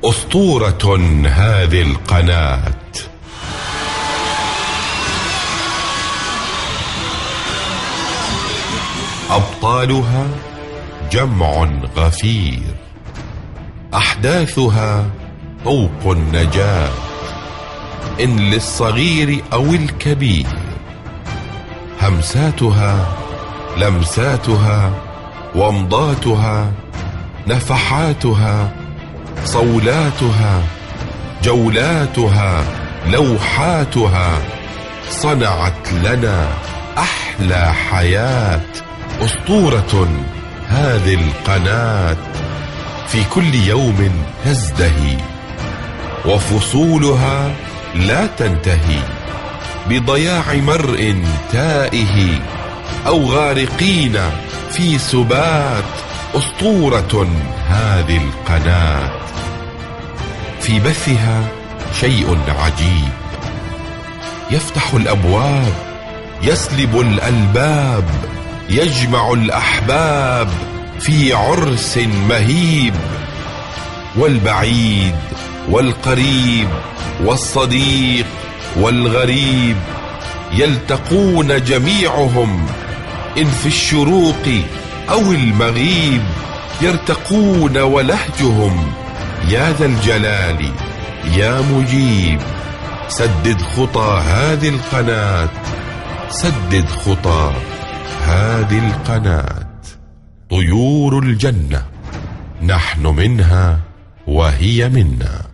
أسطورة هذه القناة. أبطالها جمع غفير، أحداثها طوق النجاة، إن للصغير أو الكبير. همساتها لمساتها ومضاتها، نفحاتها صولاتها، جولاتها لوحاتها، صنعت لنا أحلى حياة. أسطورة هذه القناة، في كل يوم تزدهي، وفصولها لا تنتهي، بضياع مرء تائه أو غارقين في سبات. أسطورة هذه القناة، في بثها شيء عجيب، يفتح الأبواب، يسلب الألباب، يجمع الأحباب في عرس مهيب، والبعيد والقريب والصديق والغريب يلتقون جميعهم، إن في الشروق أو المغيب، يرتقون ولهجهم يا ذا الجلال يا مجيب. سدد خطى هذه القناة، سدد خطى هذه القناة. طيور الجنة، نحن منها وهي منا.